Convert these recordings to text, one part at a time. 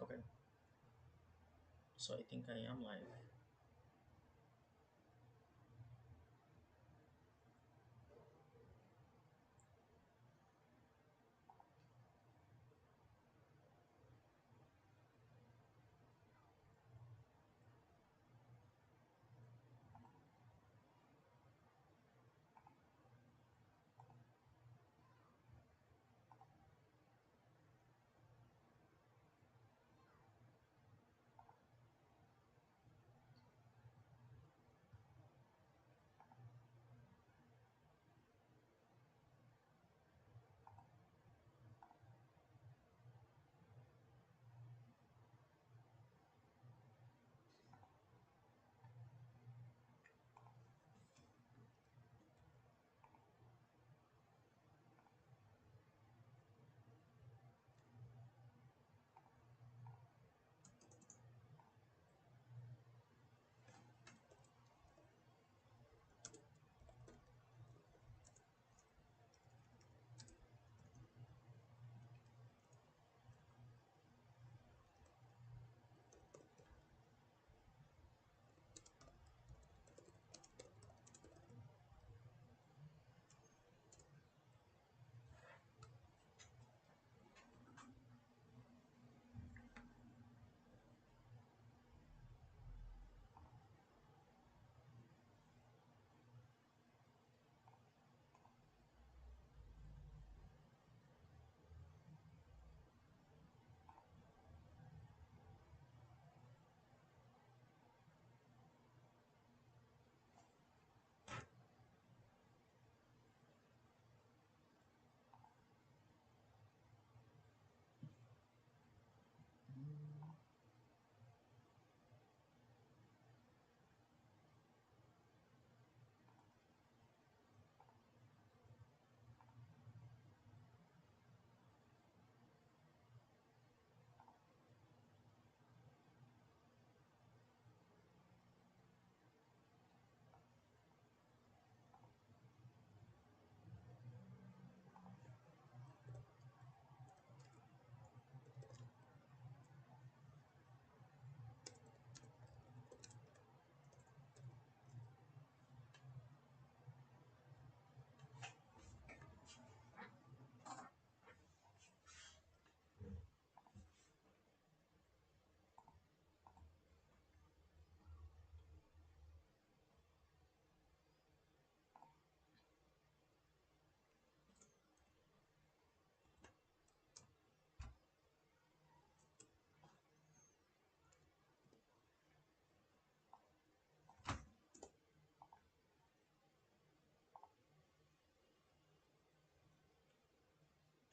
Okay, so I think I am live.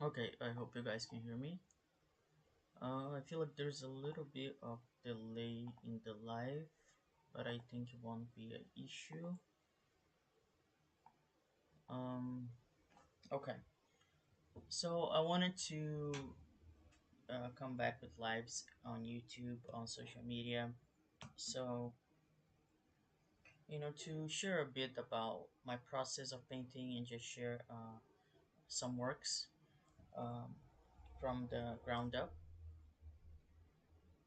Okay, I hope you guys can hear me. I feel like there's a little bit of delay in the live, but I think it won't be an issue. Um, okay, so I wanted to come back with lives on YouTube, on social media. So, to share a bit about my process of painting and just share some works um, from the ground up,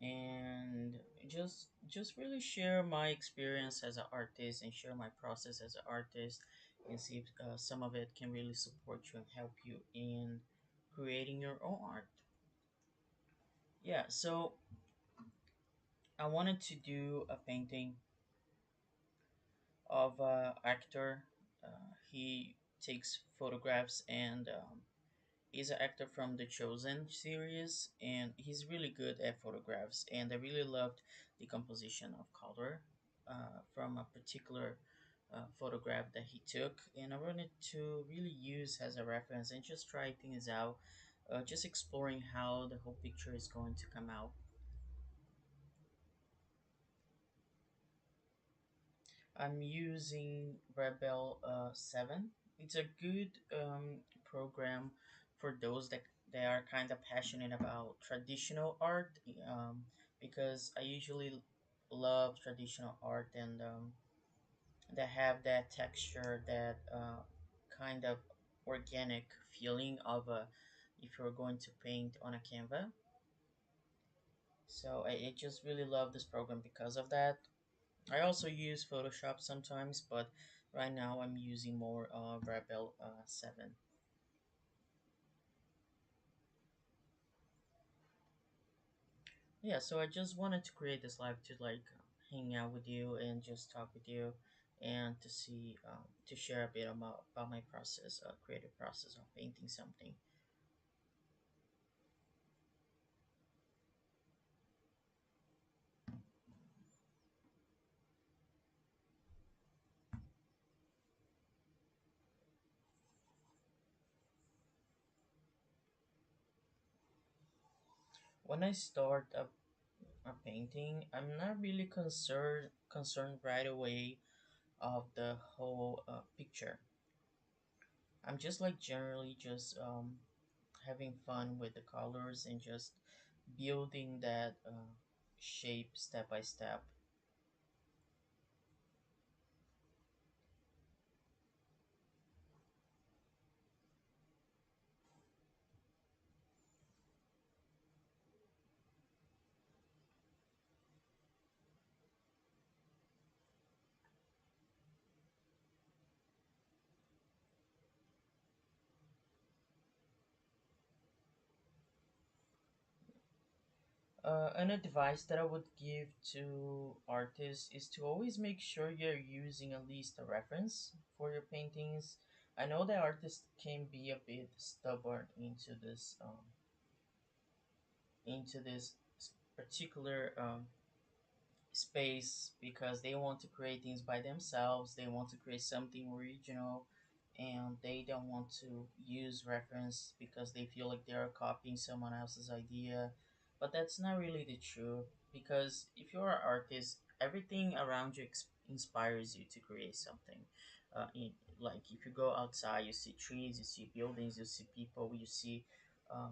and just really share my experience as an artist and share my process as an artist, and see if some of it can really support you and help you in creating your own art. Yeah, so I wanted to do a painting of a actor. He takes photographs, and he's an actor from the Chosen series, and he's really good at photographs. And I really loved the composition of color from a particular photograph that he took, and I wanted to really use as a reference and just try things out, just exploring how the whole picture is going to come out. I'm using Rebel 7. It's a good program for those that are kind of passionate about traditional art, because I usually love traditional art, and that have that texture, that kind of organic feeling of if you're going to paint on a canvas. So I just really love this program because of that. I also use Photoshop sometimes, but right now I'm using more Rebel 7. Yeah, so I just wanted to create this live to like hang out with you and just talk with you and to see to share a bit about my process, creative process of painting something. When I start a painting, I'm not really concerned right away of the whole picture. I'm just like generally just having fun with the colors and just building that shape step by step. An advice that I would give to artists is to always make sure you're using at least a reference for your paintings. I know that artists can be a bit stubborn into this particular space because they want to create things by themselves. They want to create something original, and they don't want to use reference because they feel like they are copying someone else's idea. But that's not really the truth, because if you're an artist, everything around you inspires you to create something. Like if you go outside, you see trees, you see buildings, you see people, you see uh,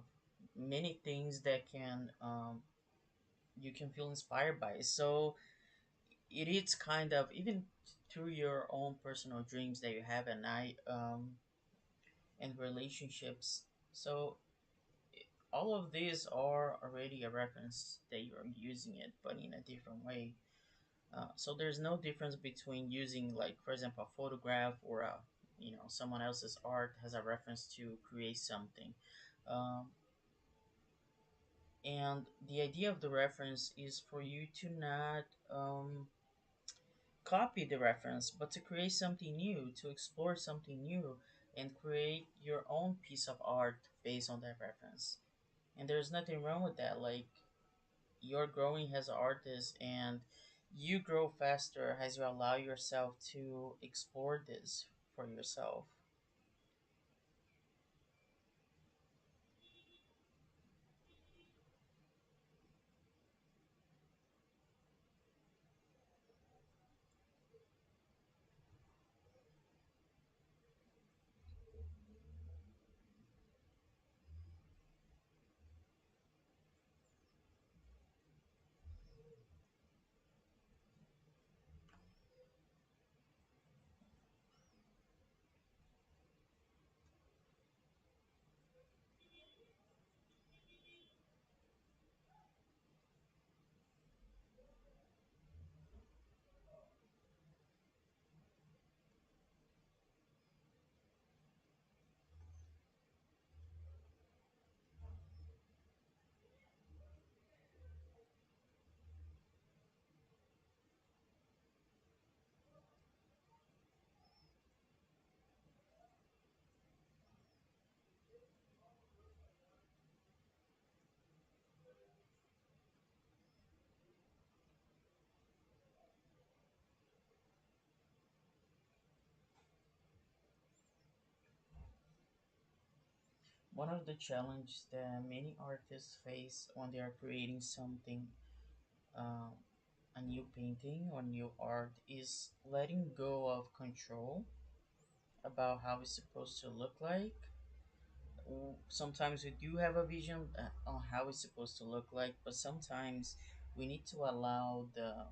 many things that can you can feel inspired by. So it is kind of even through your own personal dreams that you have at night, and relationships. So all of these are already a reference that you're using it, but in a different way. So there's no difference between using, like, for example, a photograph or someone else's art as a reference to create something. Um, and the idea of the reference is for you to not copy the reference, but to create something new, to explore something new, and create your own piece of art based on that reference. And there's nothing wrong with that. Like, you're growing as an artist, and you grow faster as you allow yourself to explore this for yourself. One of the challenges that many artists face when they are creating something, um, a new painting or new art, is letting go of control about how it's supposed to look like. Sometimes we do have a vision on how it's supposed to look like, but sometimes we need to allow the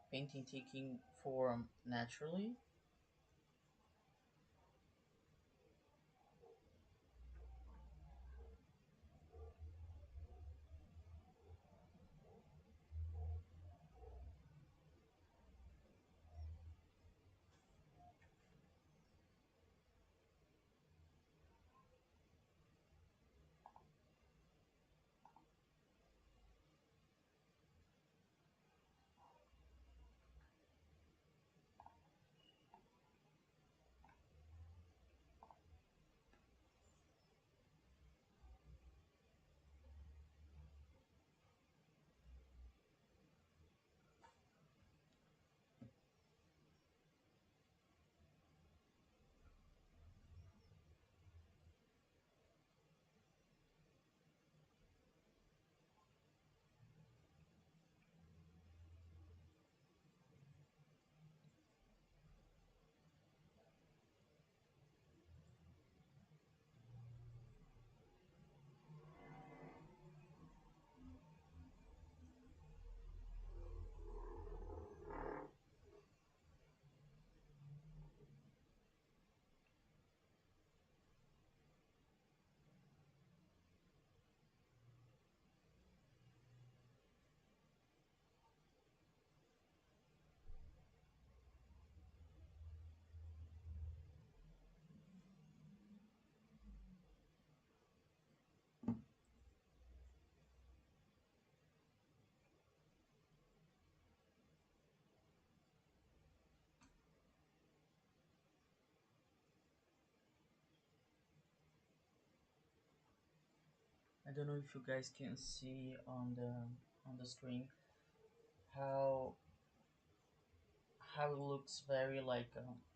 painting taking form naturally. I don't know if you guys can see on the screen how how it looks very like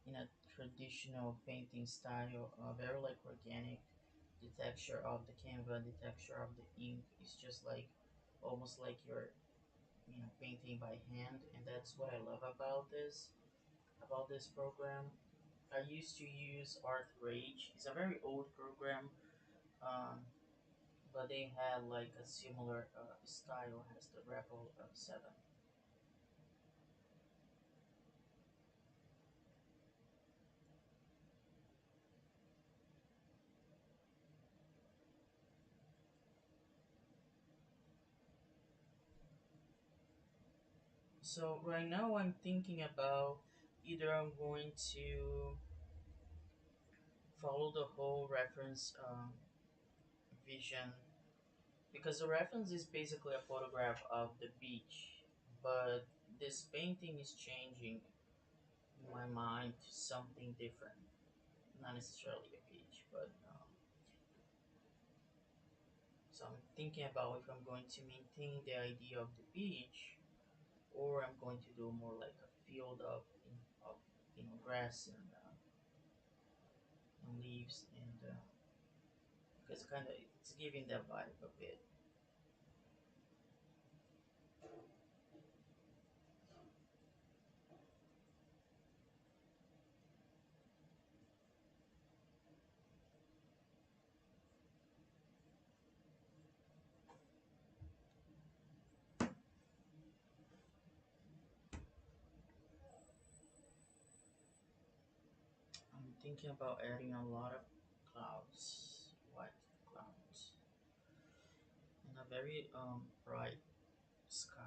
in a traditional painting style, very like organic. The texture of the canvas, the texture of the ink is just like almost like you're painting by hand, and that's what I love about this program. I used to use Art Rage. It's a very old program, um, but they had like a similar style as the Rebel 7. So right now I'm thinking about either I'm going to follow the whole reference vision because the reference is basically a photograph of the beach, but this painting is changing my mind to something different. Not necessarily a beach, but so I'm thinking about if I'm going to maintain the idea of the beach or I'm going to do more like a field of grass and leaves and because kind of it's giving that vibe a bit. I'm thinking about adding a lot of clouds, white clouds, and a very bright sky.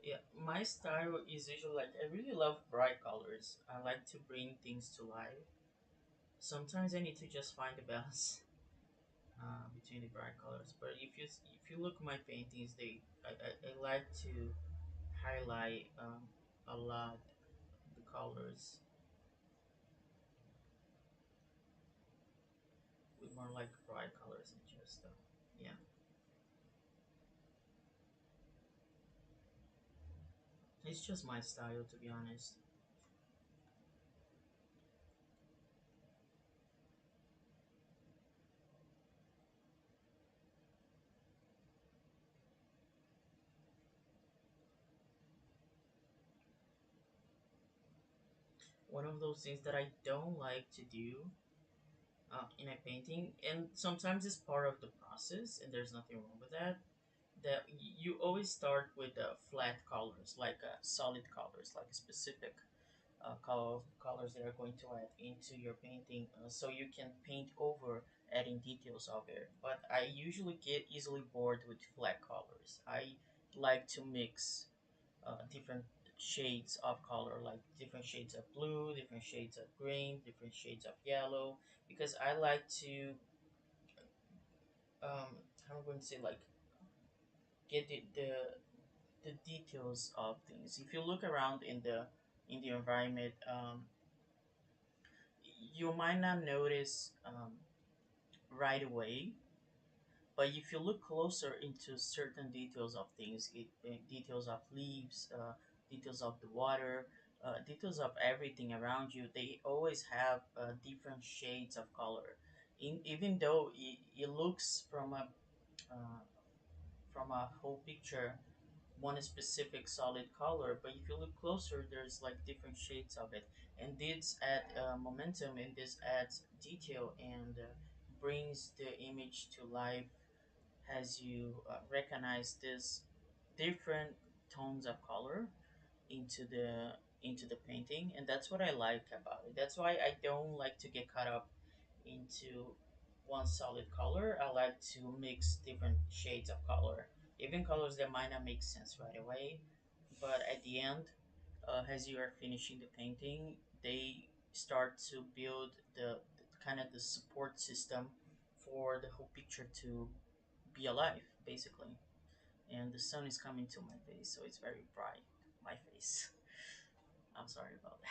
Yeah, my style is usually like I really love bright colors. I like to bring things to life. Sometimes I need to just find the balance between the bright colors. But if you look at my paintings, I like to highlight a lot the colors with more like bright colors and just yeah. It's just my style to be honest. One of those things that I don't like to do in a painting, and sometimes it's part of the process, and there's nothing wrong with that. That you always start with flat colors, like solid colors, like specific colors that are going to add into your painting, so you can paint over adding details of it. But I usually get easily bored with flat colors. I like to mix different shades of color, like different shades of blue, different shades of green, different shades of yellow, because I like to how am I going to say like get the details of things. If you look around in the environment, you might not notice right away, but if you look closer into certain details of things, details of leaves, details of the water, details of everything around you, they always have different shades of color. Even though it looks uh, from a whole picture one specific solid color, but if you look closer, there's like different shades of it, and this add momentum, and this adds detail and brings the image to life as you recognize this different tones of color into the painting, and that's what I like about it. That's why I don't like to get caught up into one solid color. I like to mix different shades of color Even colors that might not make sense right away, but at the end, as you are finishing the painting, they start to build the kind of the support system for the whole picture to be alive, basically. And the sun is coming to my face, so it's very bright. My face. I'm sorry about that.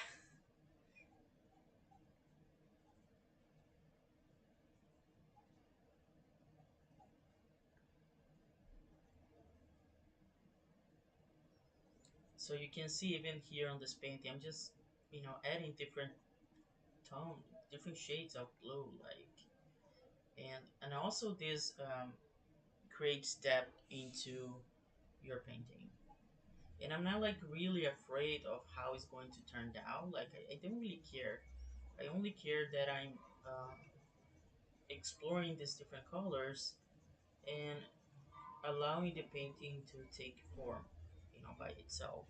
So you can see even here on this painting, I'm just adding different tone, different shades of blue, like, and also this creates depth into your painting. And I'm not like really afraid of how it's going to turn out. Like I don't really care. I only care that I'm exploring these different colors and allowing the painting to take form, by itself.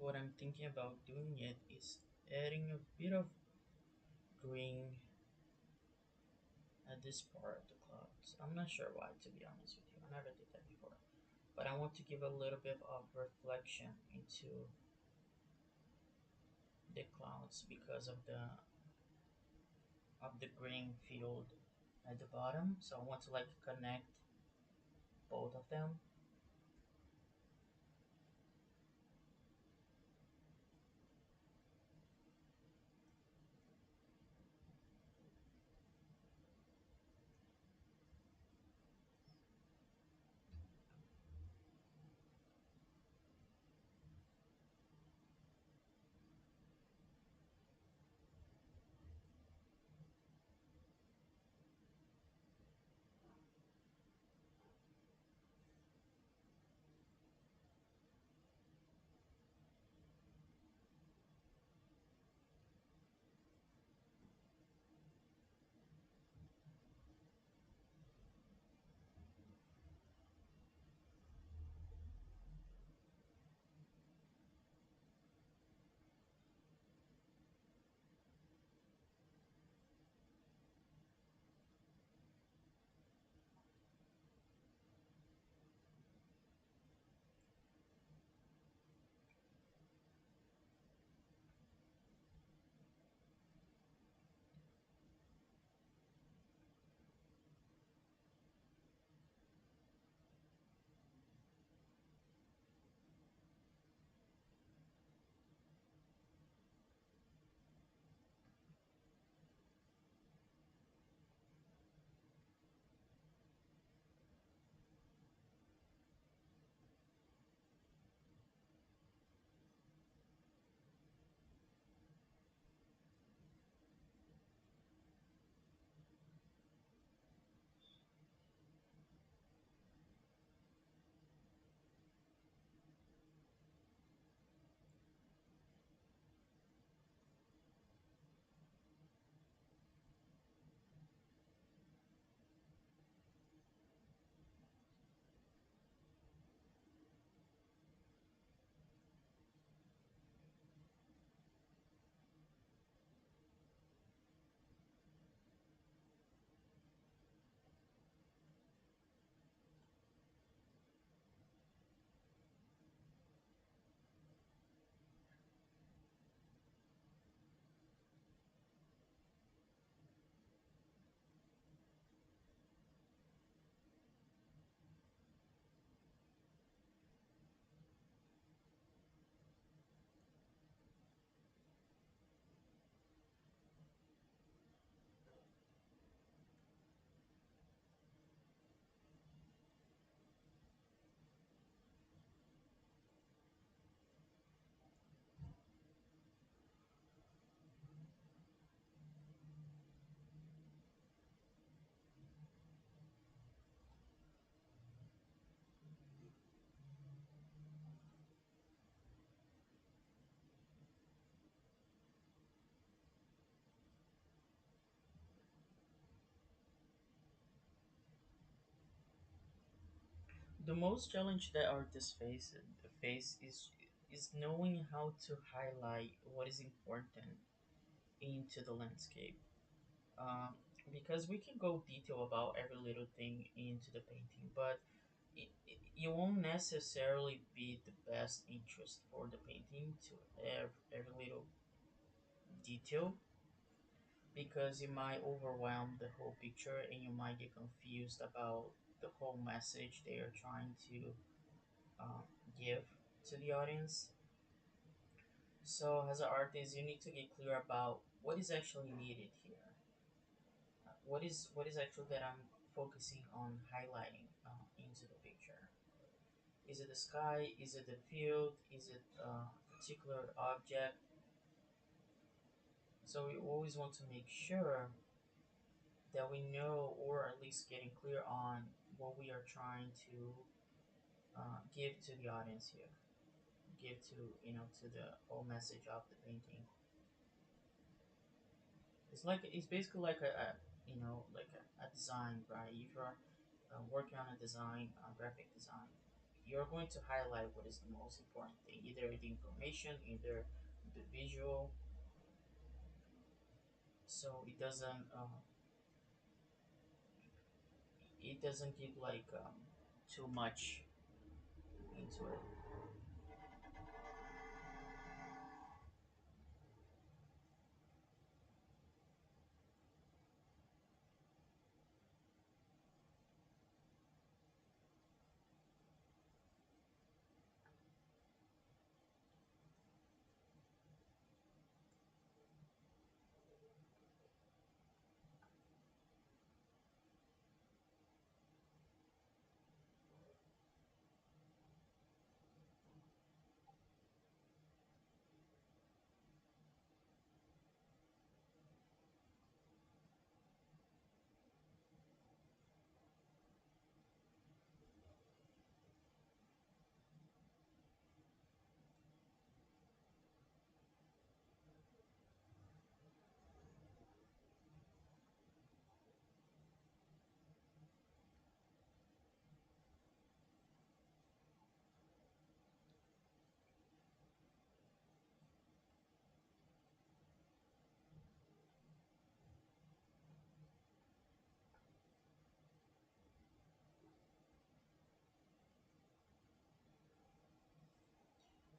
What I'm thinking about doing it is adding a bit of green at this part of the clouds. I'm not sure why, to be honest with you. I never did that before. But I want to give a little bit of reflection into the clouds because of the green field at the bottom. So I want to like connect both of them. the most challenge that artists face is knowing how to highlight what is important into the landscape. Um, because we can go detail about every little thing into the painting, but you won't necessarily be the best interest for the painting to every little detail, because you might overwhelm the whole picture and you might get confused about the whole message they are trying to um, give to the audience. So, as an artist, you need to get clear about what is actually needed here. What is actually that I'm focusing on highlighting into the picture? Is it the sky? Is it the field? Is it a particular object? So we always want to make sure that we know, or at least getting clear on what we are trying to give to the audience here, give to to the whole message of the painting. It's basically like like a design, right? If you're working on a design, graphic design, you're going to highlight what is the most important thing, either the information, either the visual, so it doesn't give like too much into it.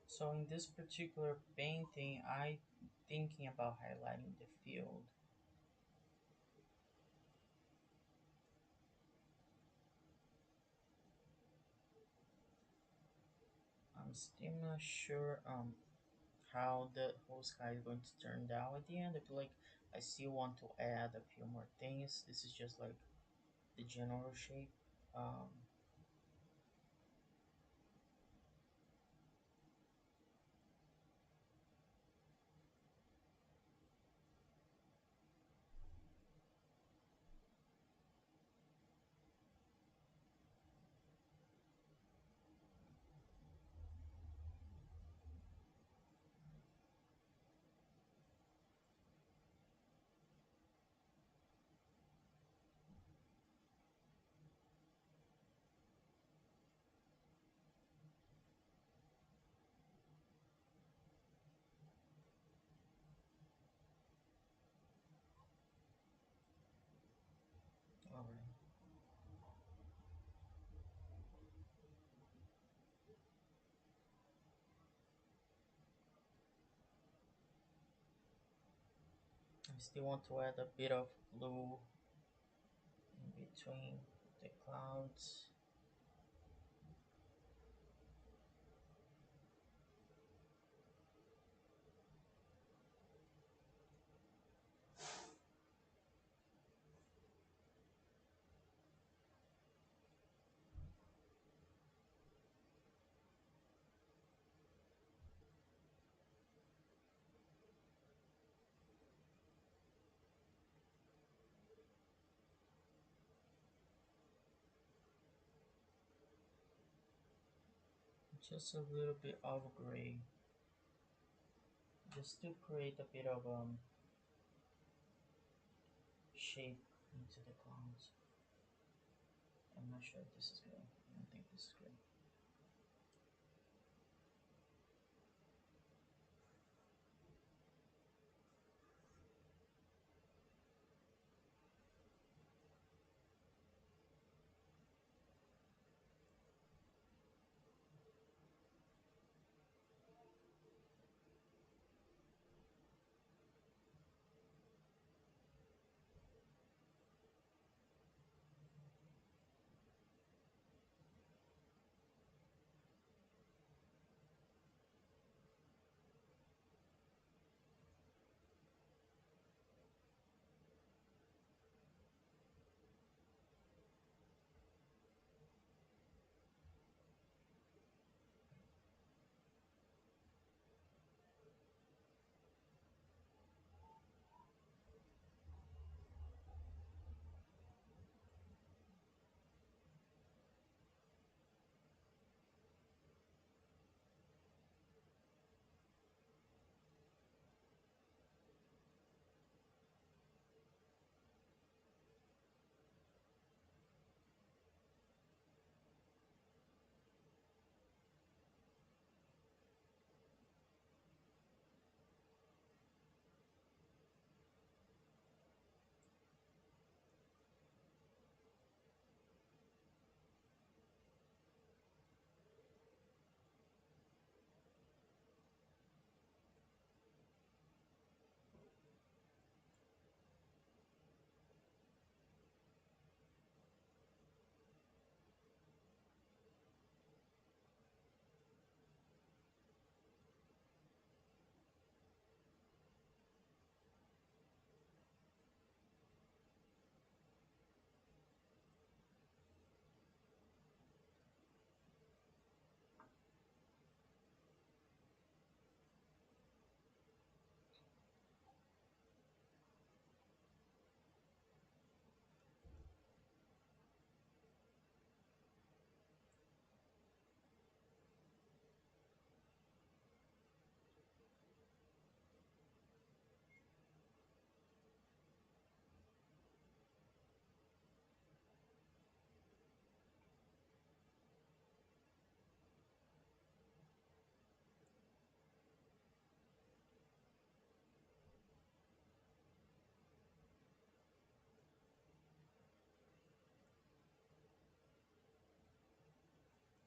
So in this particular painting, I thinking about highlighting the field. I'm still not sure how the whole sky is going to turn out at the end. I feel like I still want to add a few more things. This is just like the general shape. Um, Alright. I still want to add a bit of blue in between the clouds. Just a little bit of gray, just to create a bit of shape into the clouds. I'm not sure if this is good. I don't think this is good.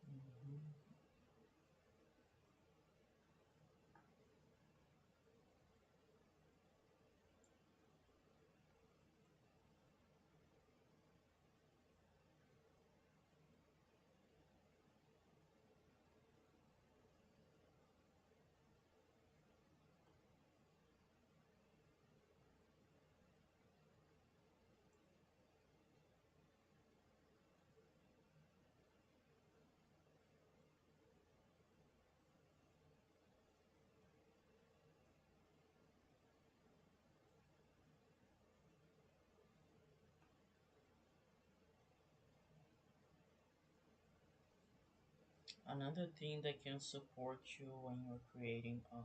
Mhm. Another thing that can support you when you're creating a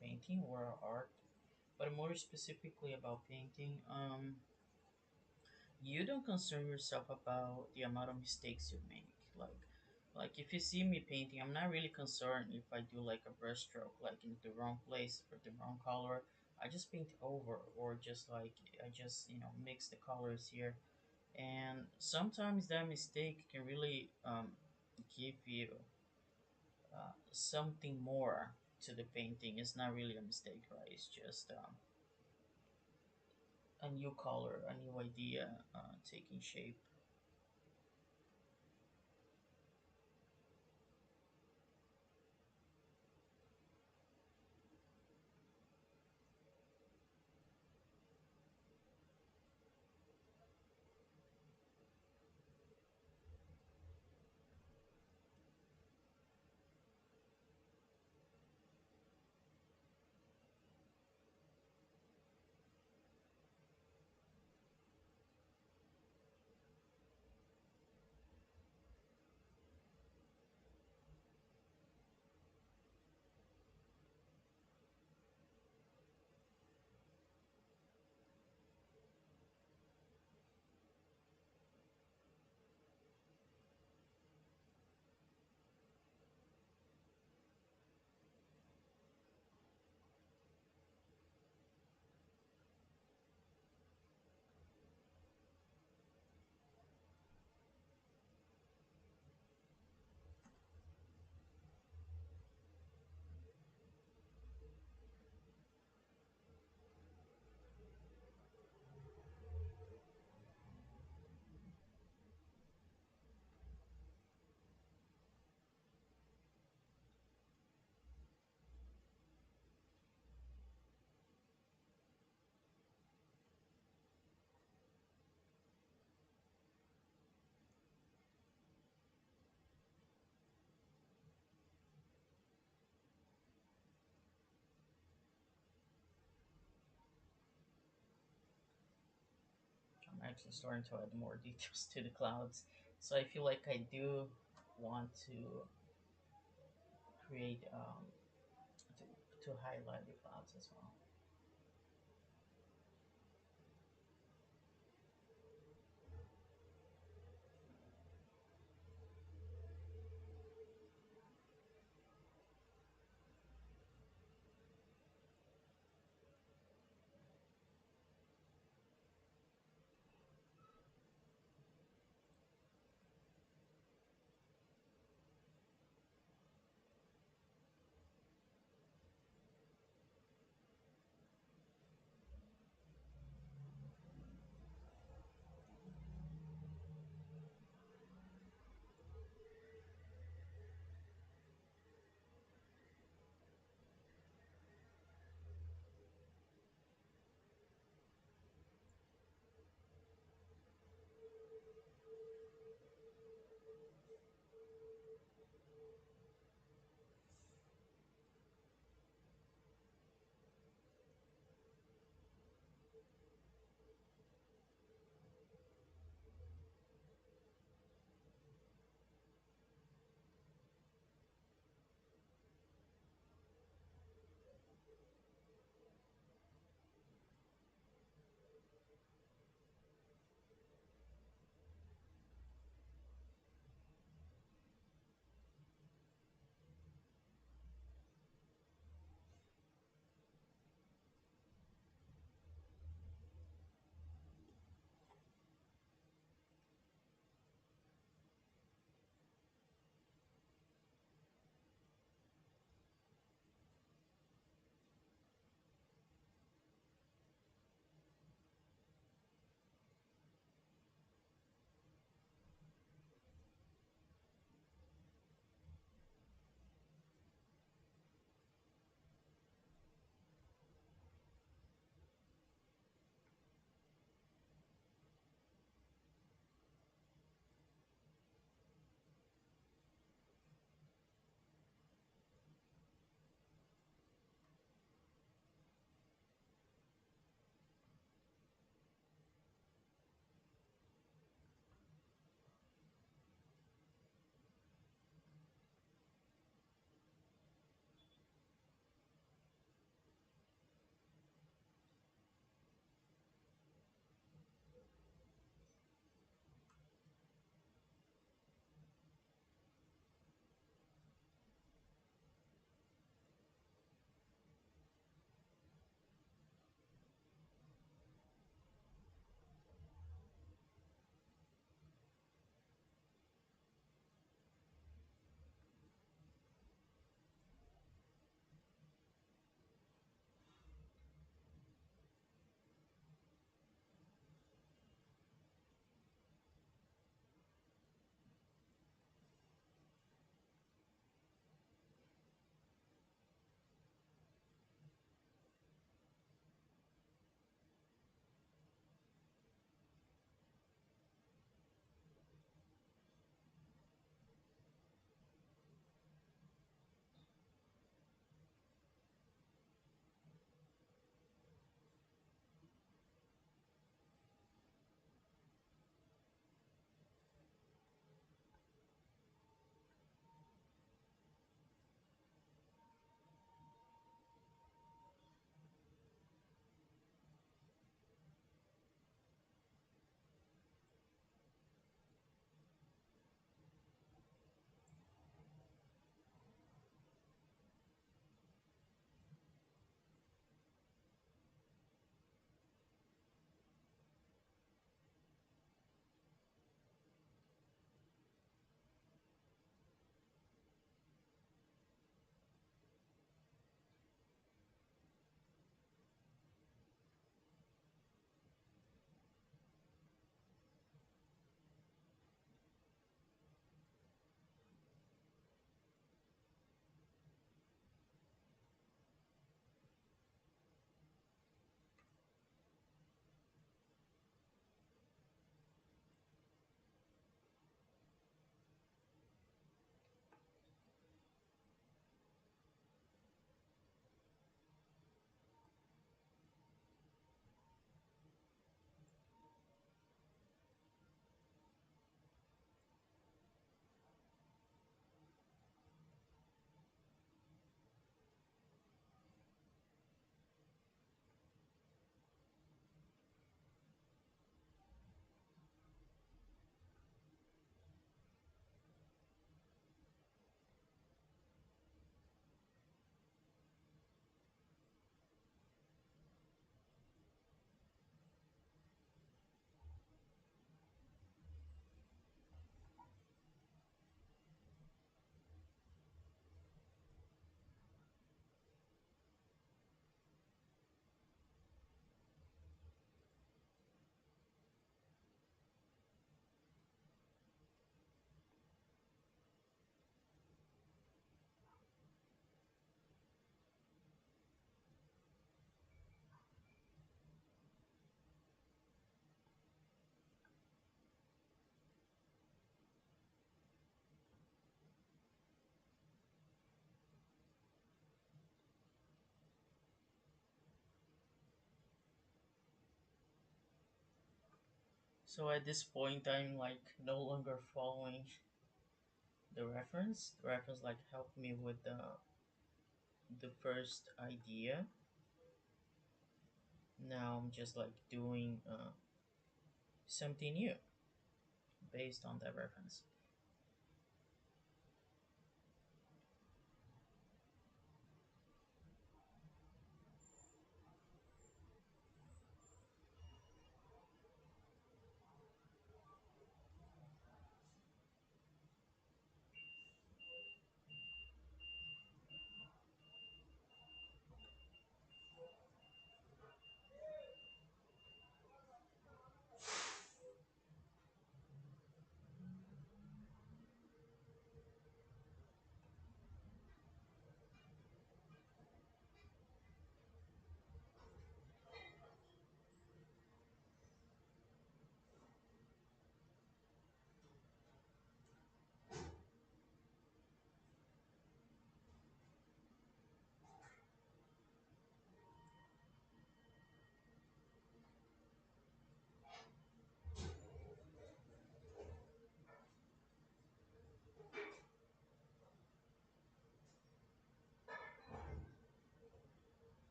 painting or art, but more specifically about painting, you don't concern yourself about the amount of mistakes you make. Like if you see me painting, I'm not really concerned if I do like a brush stroke, like in the wrong place for the wrong color. I just paint over, or just like I just mix the colors here. And sometimes that mistake can really give you something more to the painting. It's not really a mistake, right? It's just a new color, a new idea taking shape. actually starting to add more details to the clouds. So I feel like I do want to create to highlight the clouds as well. So at this point, I'm like no longer following the reference. The reference like helped me with the first idea. Now I'm just like doing something new based on that reference.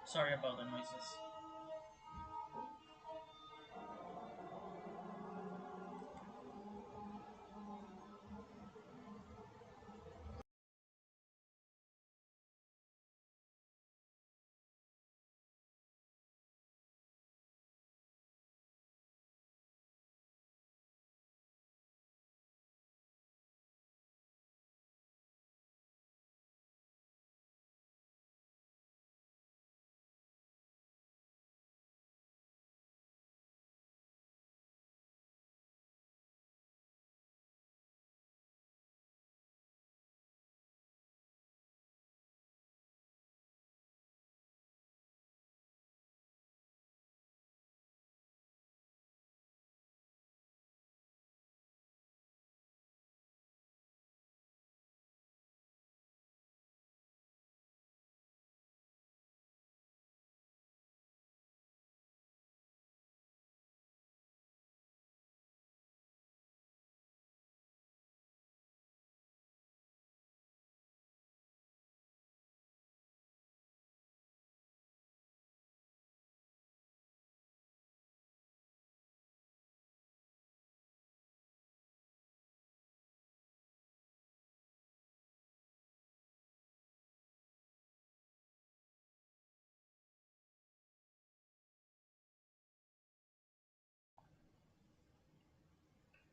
Sorry about the noises.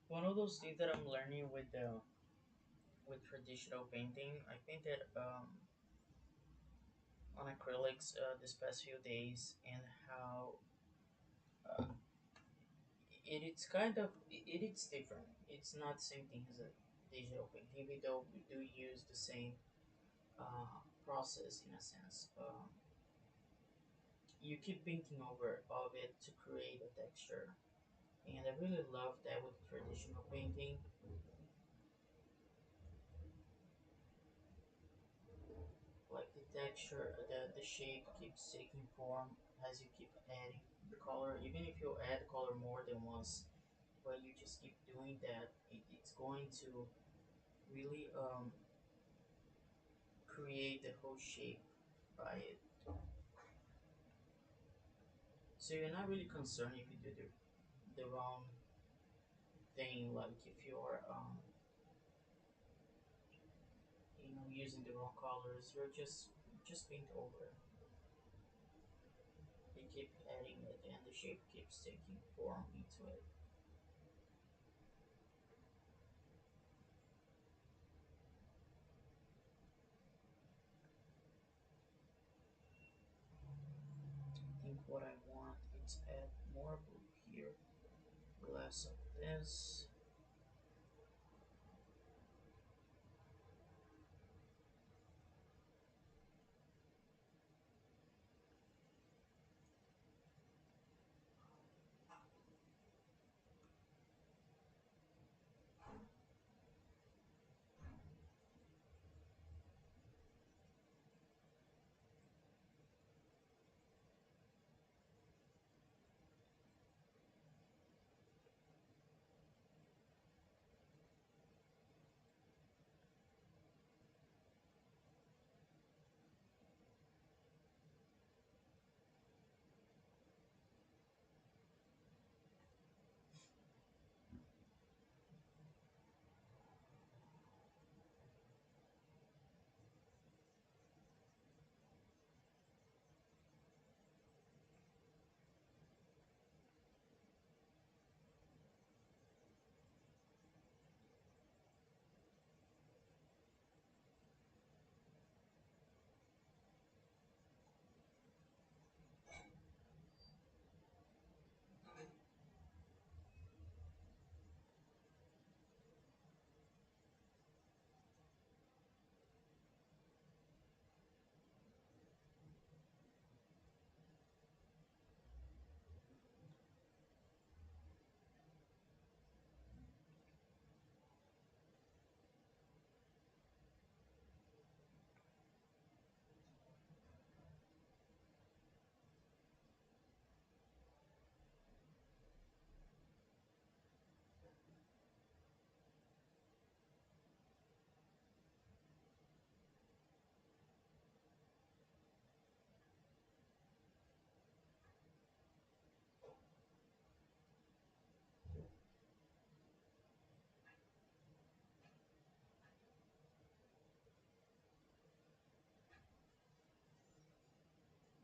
One of those things that I'm learning with traditional painting, I painted on acrylics this past few days, and how uh, it's kind of it's different. It's not the same thing as a digital painting, even though we do use the same process in a sense. You keep painting over of it to create a texture, and I really love that with traditional painting. Like the texture, the shape keeps taking form as you keep adding the color. Even if you add color more than once, but you just keep doing that, it's going to really create the whole shape by it. So you're not really concerned if you do the wrong thing, like if you're using the wrong colors, you're just paint over. You keep adding it, and the shape keeps taking form into it. I think what I want is add more blue here, less of this.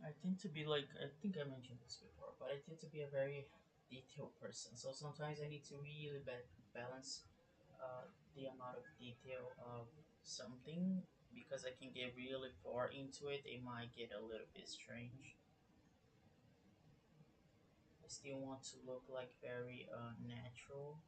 I tend to be like, I think I mentioned this before, but I tend to be a very detailed person. So sometimes I need to really balance the amount of detail of something because I can get really far into it. It might get a little bit strange. I still want to look like very natural.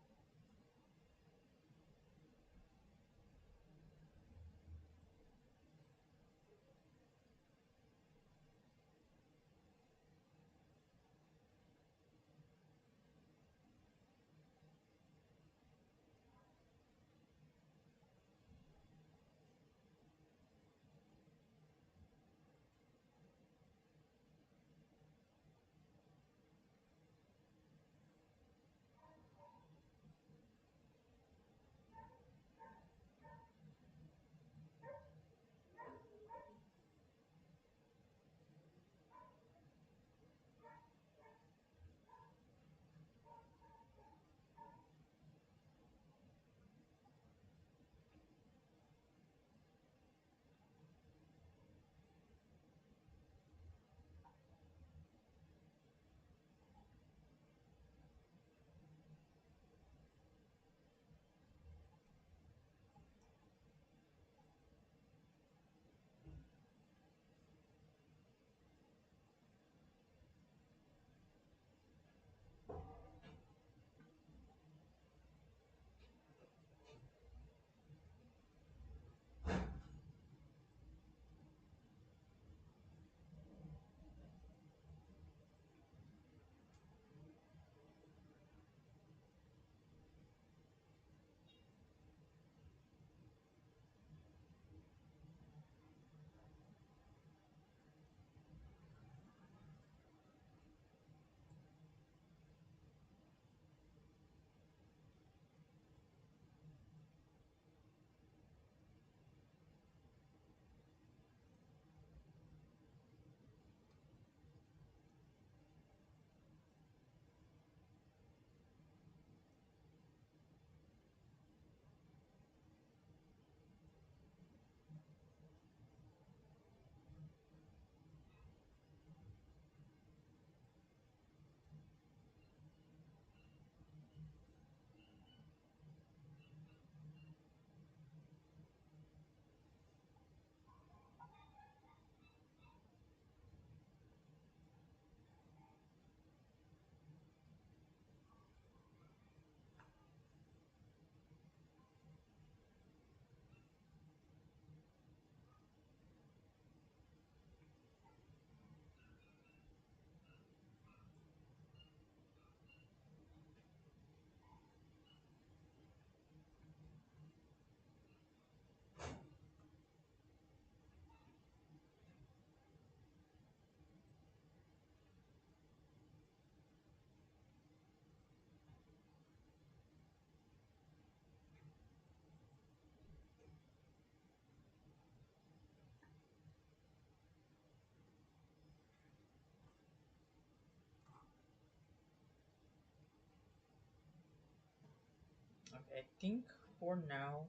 Okay, I think for now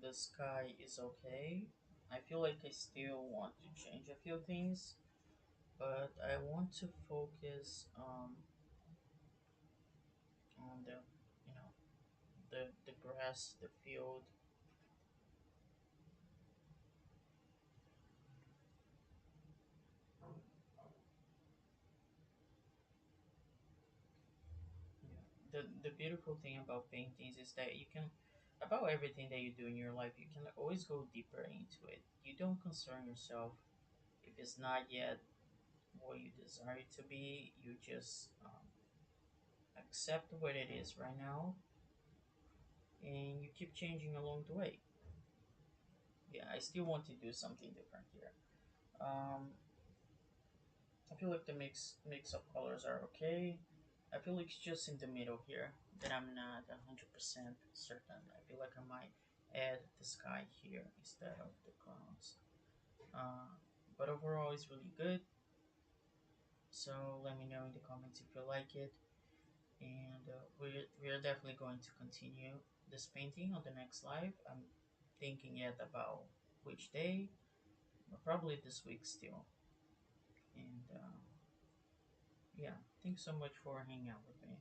the sky is okay. I feel like I still want to change a few things, but I want to focus on the you know the grass, the field. Yeah. The beautiful thing about paintings is that you can about everything that you do in your life, you can always go deeper into it. You don't concern yourself if it's not yet what you desire it to be. You just accept what it is right now, and you keep changing along the way. Yeah, I still want to do something different here. Um, I feel like the mix of colors are okay. I feel like it's just in the middle here that I'm not 100% certain. I feel like I might add the sky here instead of the clouds. Uh, but overall, it's really good. So let me know in the comments if you like it. And we're definitely going to continue this painting on the next live. I'm thinking yet about which day, but probably this week still. And yeah, thanks so much for hanging out with me.